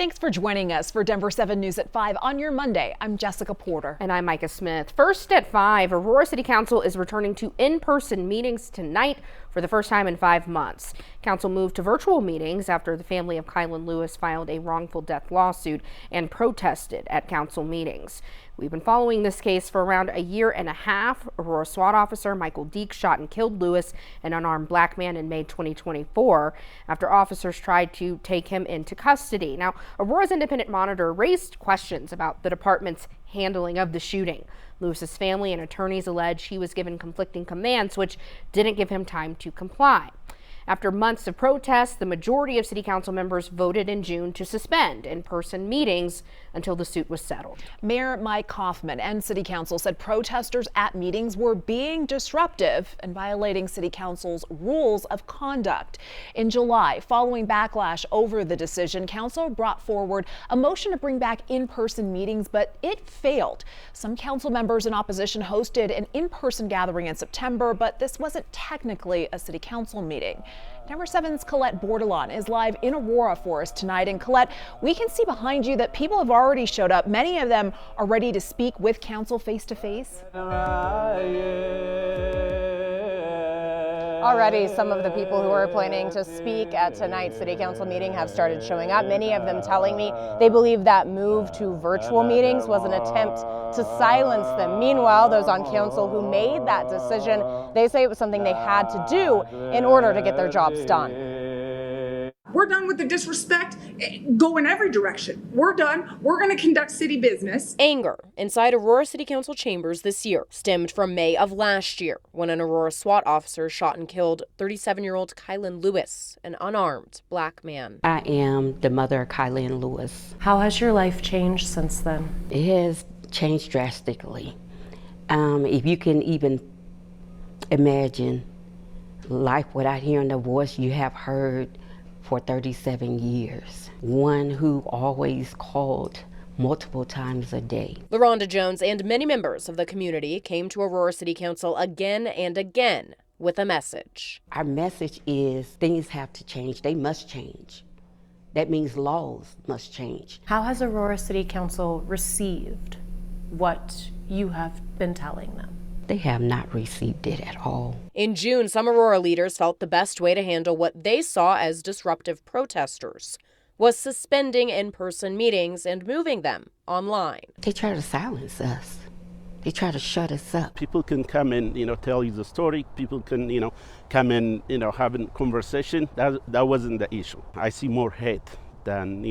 Thanks for joining us for Denver 7 News at 5 on your Monday. I'm Jessica Porter. And I'm Micah Smith. First at 5, Aurora City Council is returning to in-person meetings tonight for the first time in 5 months. Council moved to virtual meetings after the family of Kylan Lewis filed a wrongful death lawsuit and protested at council meetings. We've been following this case for around a year and a half. Aurora SWAT officer Michael Deek shot and killed Lewis, an unarmed black man, in May 2024 after officers tried to take him into custody. Now, Aurora's independent monitor raised questions about the department's handling of the shooting. Lewis's family and attorneys allege he was given conflicting commands, which didn't give him time to comply. After months of protests, the majority of city council members voted in June to suspend in-person meetings until the suit was settled. Mayor Mike Kaufman and city council said protesters at meetings were being disruptive and violating city council's rules of conduct. In July, following backlash over the decision, council brought forward a motion to bring back in-person meetings, but it failed. Some council members in opposition hosted an in-person gathering in September, but this wasn't technically a city council meeting. Denver 7's Colette Bordelon is live in Aurora for us tonight. And Colette, we can see behind you that people have already showed up. Many of them are ready to speak with council face to face. Already, some of the people who are planning to speak at tonight's city council meeting have started showing up. Many of them telling me they believe that move to virtual meetings was an attempt to silence them. Meanwhile, those on council who made that decision, they say it was something they had to do in order to get their jobs done. We're done with the disrespect. Go in every direction. We're done. We're going to conduct city business. Anger inside Aurora City Council chambers this year stemmed from May of last year when an Aurora SWAT officer shot and killed 37-year-old Kylan Lewis, an unarmed black man. I am the mother of Kylan Lewis. How has your life changed since then? It has changed drastically. If you can even imagine life without hearing the voice you have heard for 37 years. One who always called multiple times a day. LaRonda Jones and many members of the community came to Aurora City Council again and again with a message. Our message is things have to change. They must change. That means laws must change. How has Aurora City Council received what you have been telling them? They have not received it at all. In June, some Aurora leaders felt the best way to handle what they saw as disruptive protesters was suspending in-person meetings and moving them online. They try to silence us. They try to shut us up. People can come and, tell you the story. People can, come and, have a conversation. That wasn't the issue. I see more hate than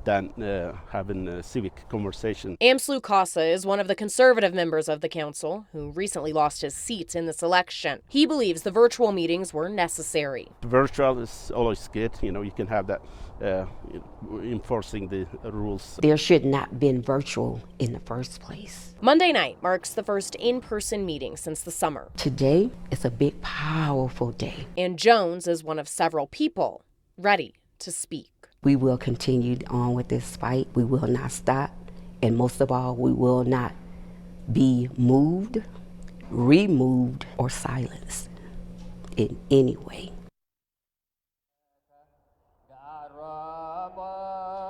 having a civic conversation. Amslu Casa is one of the conservative members of the council who recently lost his seat in this election. He believes the virtual meetings were necessary. Virtual is always good. You can have that enforcing the rules. There should not have been virtual in the first place. Monday night marks the first in-person meeting since the summer. Today is a big, powerful day. And Jones is one of several people ready to speak. We will continue on with this fight. We will not stop. And most of all, we will not be moved, removed, or silenced in any way.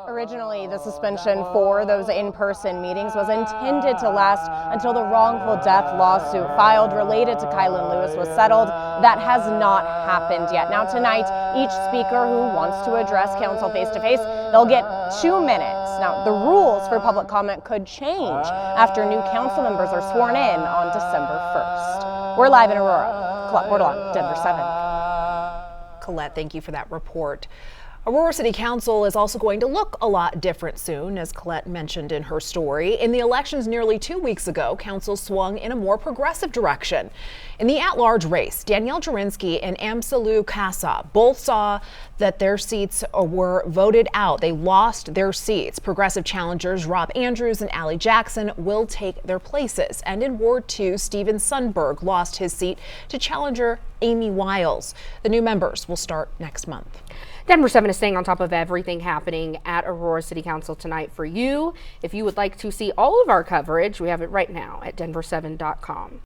Originally, the suspension for those in-person meetings was intended to last until the wrongful death lawsuit filed related to Kylan Lewis was settled. That has not happened yet. Now tonight, each speaker who wants to address council face-to-face, they'll get 2 minutes. Now, the rules for public comment could change after new council members are sworn in on December 1st. We're live in Aurora. Colette Bordelon, Denver 7. Colette, thank you for that report. Aurora City Council is also going to look a lot different soon, as Colette mentioned in her story. In the elections nearly 2 weeks ago, council swung in a more progressive direction. In the at-large race, Danielle Jurinsky and Amslu Casa both saw that their seats were voted out. They lost their seats. Progressive challengers Rob Andrews and Allie Jackson will take their places. And in Ward 2, Steven Sundberg lost his seat to challenger Amy Wiles. The new members will start next month. Denver 7 is staying on top of everything happening at Aurora City Council tonight for you. If you would like to see all of our coverage, we have it right now at denver7.com.